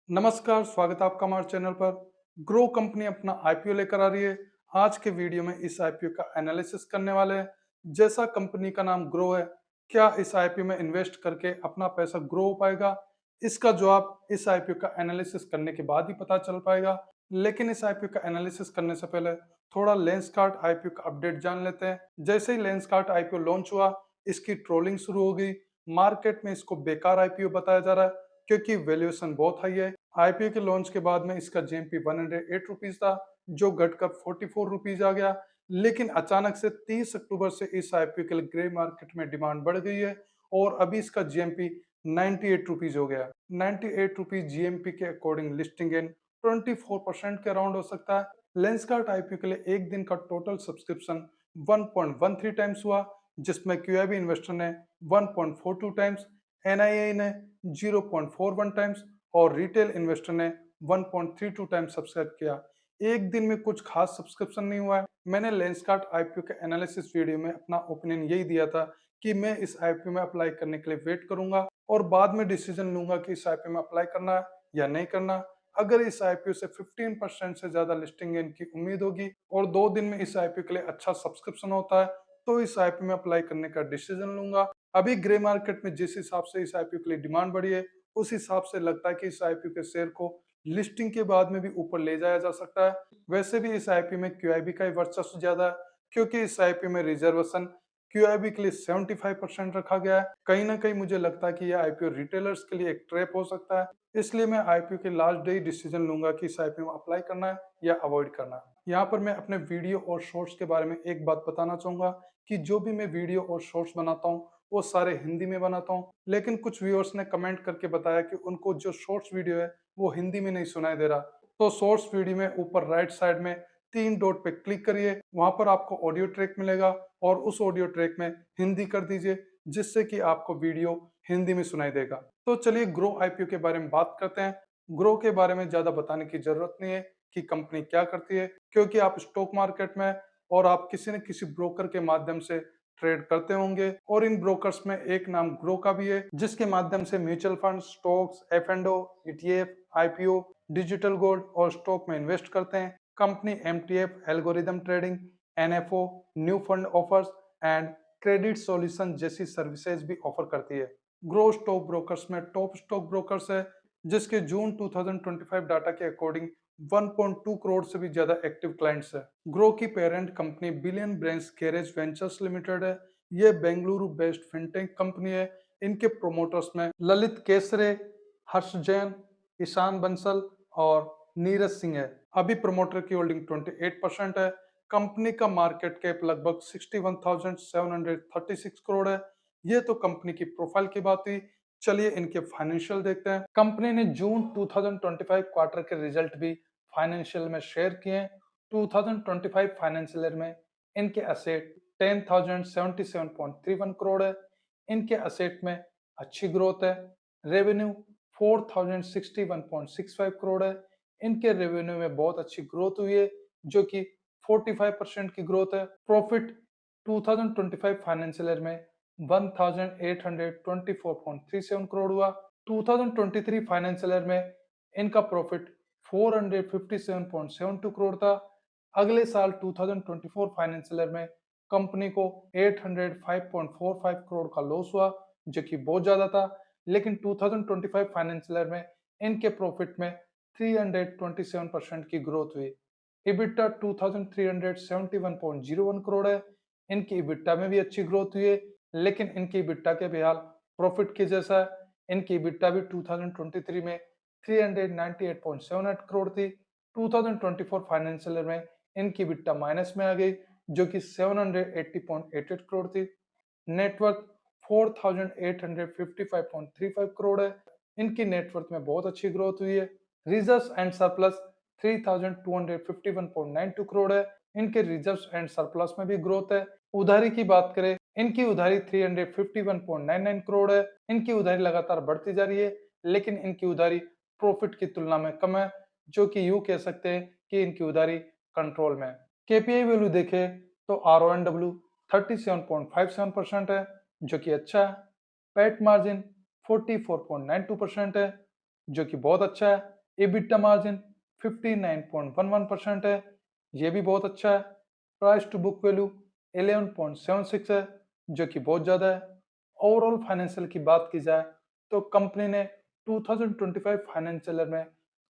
नमस्कार, स्वागत है आपका हमारे चैनल पर। ग्रो कंपनी अपना आईपीओ लेकर आ रही है। आज के वीडियो में इस आईपीओ का एनालिसिस करने वाले हैं। जैसा कंपनी का नाम ग्रो है, क्या इस आईपीओ में इन्वेस्ट करके अपना पैसा ग्रो हो पाएगा? इसका जवाब इस आईपीओ का एनालिसिस करने के बाद ही पता चल पाएगा। लेकिन इस आईपीओ का एनालिसिस करने से पहले थोड़ा लेंसकार्ट आईपीओ का अपडेट जान लेते हैं। जैसे ही लेंसकार्ट आईपीओ लॉन्च हुआ, इसकी ट्रोलिंग शुरू हो गई। मार्केट में इसको बेकार आईपीओ बताया जा रहा है क्योंकि वैल्यूएशन बहुत हाई है। आईपीओ के लॉन्च के बाद में इसका जेएमपी 108 रुपीज था, जो घटकर 44 रुपीज आ गया। लेकिन अचानक से 30 अक्टूबर से इस आईपीओ के लिए ग्रे मार्केट में डिमांड बढ़ गई है और अभी इसका जीएमपी 98 रुपीज हो गया। 98 रुपीज जीएमपी के अकॉर्डिंग लिस्टिंग गेन 24% के अराउंड हो सकता है। लेंसकार्ट आईपीओ के लिए एक दिन का टोटल सब्सक्रिप्शन 1.13 टाइम्स हुआ, जिसमें क्यूआईबी इन्वेस्टर ने 1.42 टाइम्स, एनआईआई ने 0.41 टाइम्स और रिटेल इन्वेस्टर ने 1.32 टाइम्स सब्सक्राइब किया। एक दिन में कुछ खास सब्सक्रिप्शन नहीं हुआ है। मैंने लेंसकार्ट आईपीओ के एनालिसिस वीडियो में अपना ओपिनियन यही दिया था कि मैं इस आईपीओ में अप्लाई करने के लिए वेट करूंगा और बाद में डिसीजन लूंगा कि इस आईपीओ में अप्लाई करना है या नहीं करना। अगर इस आईपीओ से 15% से ज्यादा लिस्टिंग गेन की उम्मीद होगी और 2 दिन में इस आईपीओ के लिए अच्छा सब्सक्रिप्शन होता है, तो इस आईपीओ में अप्लाई करने का डिसीजन लूंगा। अभी ग्रे मार्केट में जिस हिसाब से इस आईपीओ के लिए डिमांड बढ़ी है, उस हिसाब से लगता है कि इस आईपीओ के शेयर को लिस्टिंग के बाद में भी ऊपर ले जाया जा सकता है। वैसे भी इस आईपीओ में क्यूआईबी का ही वर्चस्व ज्यादा है, क्योंकि इस आईपीओ में रिजर्वेशन क्यूआईबी के लिए 75% रखा गया है। कहीं ना कहीं मुझे लगता है कि यह आईपीओ रिटेलर्स के लिए एक ट्रैप हो सकता है। इसलिए मैं आईपीओ के लास्ट डे ही डिसीजन लूंगा कि इस आईपीओ में अप्लाई करना है या अवॉइड करना है। यहाँ पर मैं अपने वीडियो और शॉर्ट्स के बारे में एक बात बताना चाहूंगा कि जो भी मैं वीडियो और शॉर्ट्स बनाता हूँ, वो सारे हिंदी में बनाता हूँ। लेकिन कुछ व्यूअर्स ने कमेंट करके बताया कि उनको जो शॉर्ट्स वीडियो है वो हिंदी में नहीं सुनाई दे रहा। तो शॉर्ट्स वीडियो में ऊपर राइट साइड में 3 डॉट पे क्लिक करिए, वहां पर आपको ऑडियो ट्रैक मिलेगा और उस ऑडियो ट्रैक में हिंदी कर दीजिए, जिससे कि आपको वीडियो हिंदी में सुनाई देगा। तो चलिए ग्रो आईपीओ के बारे में बात करते हैं। ग्रो के बारे में ज्यादा बताने की जरूरत नहीं है कि कंपनी क्या करती है, क्योंकि आप स्टॉक मार्केट में और आप किसी न किसी ब्रोकर के माध्यम से ट्रेड करते होंगे और इन ब्रोकर्स में एक नाम ग्रो का भी है, जिसके माध्यम से mutual fund, stocks, F and O, ETF, IPO, digital gold और स्टॉक में इन्वेस्ट करते हैं। Company MTF, algorithm trading, NFO, new fund offers and credit solution जैसी सर्विसेज भी ऑफर करती है। ग्रो स्टॉक ब्रोकर्स में टॉप स्टॉक ब्रोकर्स है, जिसके जून 2025 डाटा के अकॉर्डिंग 1.2 करोड़ से भी ज्यादा एक्टिव क्लाइंट्स है। ग्रो की parent company Billionbrains Garage Ventures Limited है। ये बेंगलुरु बेस्ड फिनटेक कंपनी है। इनके प्रोमोटर्स में ललित केसरे, हर्ष जैन, ईशान बंसल और नीरज सिंह है। अभी प्रमोटर की होल्डिंग 28% है। कंपनी का मार्केट कैप लगभग 61,736 करोड़ है। ये तो कंपनी की प्रोफाइल की बात हुई। चलिए इनके फाइनेंशियल देखते हैं। कंपनी ने जून 2025 क्वार्टर के रिजल्ट भी फाइनेंशियल में शेयर किए हैं। 2025 फाइनेंशियल ईयर में इनके असेट 10,077.31 करोड़ है। इनके असेट में अच्छी ग्रोथ है। रेवेन्यू 4,061.65 करोड़ है। इनके रेवेन्यू में बहुत अच्छी ग्रोथ हुई है, जो कि 45% की ग्रोथ है। प्रॉफिट 2025 फाइनेंशियल ईयर में 1,824.37 करोड़ हुआ। 2023 फाइनेंशियल ईयर में इनका प्रॉफिट 457.72 करोड़ था। अगले साल 2024 फाइनेंशियल ईयर में कंपनी को 805.45 करोड़ का लॉस हुआ, जो कि बहुत ज्यादा था। लेकिन 2025 फाइनेंशियल ईयर में इनके प्रॉफिट में 327% की ग्रोथ हुई। इबिटा 2371.01 करोड़ है। इनकी इबिटा में भी अच्छी ग्रोथ हुई है, लेकिन इनकी इबिटा के बेहाल प्रॉफिट के जैसा है। इनकी इबिटा भी 2023 में 398.78 करोड़ थी। 2024 फाइनेंशियल ईयर में इनकी इबिटा माइनस में आ गई, जो कि 780.88 करोड़ थी। नेटवर्थ 4,855.35 करोड़ है। इनकी नेटवर्थ में बहुत अच्छी ग्रोथ हुई है। रिजर्व्स एंड सरप्लस 3,251.92 करोड़ है। इनके रिजर्व्स एंड सरप्लस में भी ग्रोथ है। उधारी की बात करें, इनकी उधारी 351.99 करोड़ है। इनकी उधारी लगातार बढ़ती जा रही है, लेकिन इनकी उधारी प्रॉफिट की तुलना में कम है, जो कि यूं कह सकते हैं कि इनकी उधारी कंट्रोल में है। केपीआई वैल्यू देखें तो आरओएनडब्ल्यू 37.57% है, जो कि अच्छा है। पैट मार्जिन 44.92% है। जो कि बहुत अच्छा है। EBITDA मार्जिन 59.11% है, ये भी बहुत अच्छा है। प्राइस टू बुक वैल्यू 11.76 है, जो कि बहुत ज़्यादा है। ओवरऑल फाइनेंशियल की बात की जाए तो कंपनी ने 2025 फाइनेंशियल में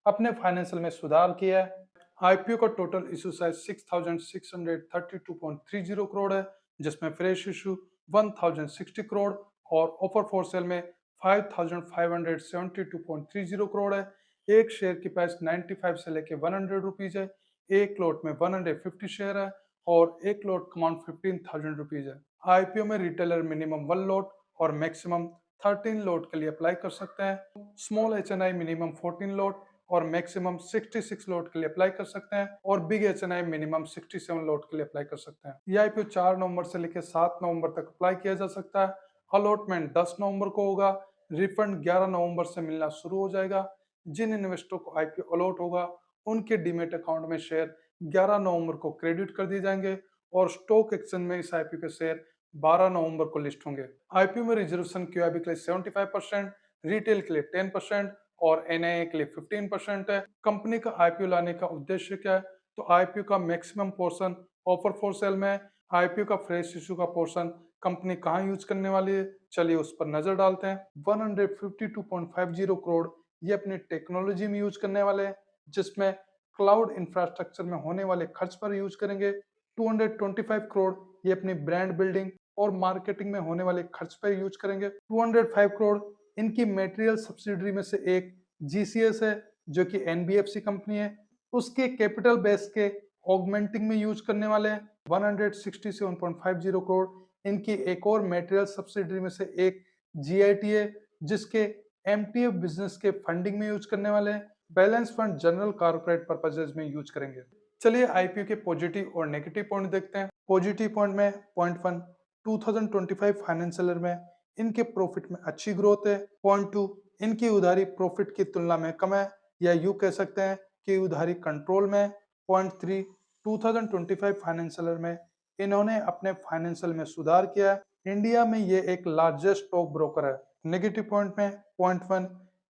अपने फाइनेंशियल में सुधार किया है। आईपीओ का टोटल इशू साइज 6,632.30 करोड़ है, जिसमें फ्रेश इशू 1,060 करोड़ और ऑफर फॉर सेल में 5,572.30 करोड़ है। एक शेयर की प्राइस 95 से लेके 100 रुपीज है। एक लॉट में 150 शेयर है और एक लॉट अमाउंट 15,000 रुपीज है। आईपीओ में रिटेलर मिनिमम 1 लॉट और मैक्सिमम 13 लॉट के लिए अप्लाई कर सकते हैं। स्मॉल एचएनआई मिनिमम 14 लॉट और मैक्सिमम 66 लॉट के लिए अप्लाई कर सकते हैं और बिग एचएनआई मिनिमम 67 लॉट के लिए अप्लाई कर सकते हैं। ये आईपीओ 4 नवंबर से लेकर 7 नवंबर तक अप्लाई किया जा सकता है। अलॉटमेंट 10 नवंबर को होगा। रिफंड 11 नवंबर से मिलना शुरू हो जाएगा। जिन इन्वेस्टर को आईपीओ अलॉट होगा उनके डीमेट अकाउंट में शेयर 11 नवंबर को क्रेडिट कर दिए जाएंगे और स्टॉक एक्सचेंज में इस आईपीओ के शेयर 12 नवंबर को लिस्ट होंगे। आईपीओ में रिजर्वेशन क्यूआईबी के लिए 75%, रिटेल के लिए 10% और एनआईए के लिए 15% है। कंपनी का आईपीओ लाने का उद्देश्य क्या है? तो आईपीओ का maximum portion offer for sale में है। आईपीओ का फ्रेश इशू का पोर्शन कंपनी कहाँ यूज करने वाली है, चलिए उस पर नजर डालते हैं। 152.50 करोड़ ये अपनी टेक्नोलॉजी में यूज करने वाले हैं, जिसमें क्लाउड इंफ्रास्ट्रक्चर में होने वाले खर्च पर यूज करेंगे। 225 करोड़ ये अपनी ब्रांड बिल्डिंग और मार्केटिंग में होने वाले खर्च पर यूज करेंगे। 205 करोड़ इनकी मेटेरियल सब्सिडरी में से एक जीसीएस है, जो कि एनबीएफसी कंपनी है, उसके कैपिटल बेस के ऑगमेंटिंग में यूज करने वाले हैं। 167.50 करोड़ इनकी एक और मेटेरियल सब्सिडरी में से एक जीआईटी है, जिसके एमटीएफ बिजनेस के फंडिंग में यूज करने वाले हैं। Balance fund general corporate purposes में यूज करेंगे। चलिए आईपीओ के पॉजिटिव और नेगेटिव पॉइंट देखते हैं। पॉजिटिव पॉइंट में पॉइंट 1, 2025 फाइनेंशियल ईयर में इनके प्रॉफिट में अच्छी ग्रोथ है। पॉइंट 2, इनकी उधारी प्रॉफिट की तुलना में कम है, या यूं कह सकते हैं कि उधारी कंट्रोल में है। पॉइंट 3, 2025 फाइनेंशियल ईयर में इन्होंने अपने फाइनेंशियल में सुधार किया है। इंडिया में ये एक लार्जेस्ट स्टॉक ब्रोकर है। नेगेटिव पॉइंट में पॉइंट 1,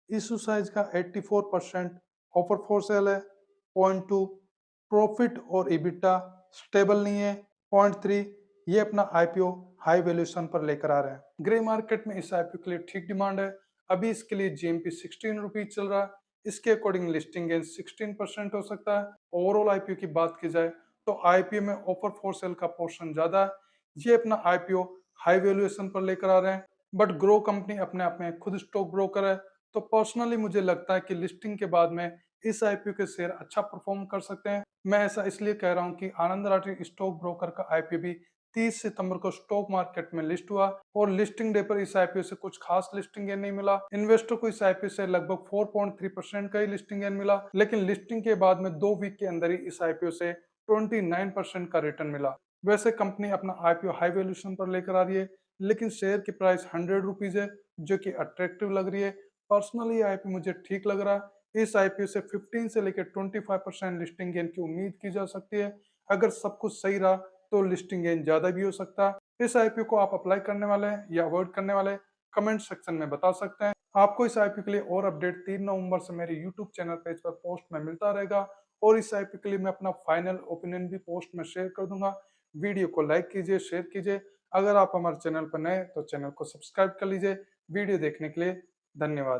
इशू साइज का 84% ऑफर फॉर सेल है। पॉइंट 2, प्रॉफिट और इबिटा स्टेबल नहीं है। पॉइंट 3, ये अपना आईपीओ हाई वैल्यूएशन पर लेकर आ रहे हैं। ग्रे मार्केट में इस आईपीओ के लिए ठीक डिमांड है। अभी इसके लिए जीएमपी 16 रुपीज चल रहा है। इसके अकॉर्डिंग लिस्टिंग गेन 16% हो सकता है। ओवरऑल आईपीओ की बात की जाए तो आईपीओ में ऑफर फॉर सेल का पोर्शन ज्यादा है। ये अपना आईपीओ हाई वैल्यूएशन पर लेकर आ रहे हैं, बट ग्रो कंपनी अपने आप में खुद स्टॉक ब्रोकर है, तो पर्सनली मुझे लगता है कि लिस्टिंग के बाद में इस आईपीओ के शेयर अच्छा परफॉर्म कर सकते हैं। मैं ऐसा इसलिए कह रहा हूं कि आनंद राठी स्टॉक ब्रोकर का आईपीओ भी 30 सितंबर को स्टॉक मार्केट में लिस्ट हुआ और लिस्टिंग डे पर इस आईपीओ से कुछ खास लिस्टिंग गेन नहीं मिला। इन्वेस्टर को इस आईपीओ से लगभग 4.3% का ही लिस्टिंग गेन मिला, लेकिन लिस्टिंग के बाद में 2 वीक के अंदर ही इस आईपीओ से 29% का रिटर्न मिला। वैसे कंपनी अपना आईपीओ हाई वैल्यूएशन पर लेकर आ रही है, लेकिन शेयर की प्राइस 100 रुपीज है, जो कि अट्रैक्टिव लग रही है। पर्सनली आईपीओ मुझे ठीक लग रहा है। इस आईपीओ से 15 से लेकर 25% लिस्टिंग गेन की उम्मीद की जा सकती है। अगर सब कुछ सही रहा तो लिस्टिंग गेन ज्यादा भी हो सकता है। इस आईपीओ को आप अप्लाई करने वाले हैं या अवॉइड करने वाले हैं, कमेंट सेक्शन में बता सकते हैं। आपको इस आईपीओ के लिए और अपडेट 3 नवंबर से मेरे यूट्यूब चैनल पेज पर पोस्ट में मिलता रहेगा और इस आईपीओ के लिए मैं अपना फाइनल ओपिनियन भी पोस्ट में शेयर कर दूंगा। वीडियो को लाइक कीजिए, शेयर कीजिए। अगर आप हमारे चैनल पर नए हैं तो चैनल को सब्सक्राइब कर लीजिए। वीडियो देखने के लिए धन्यवाद।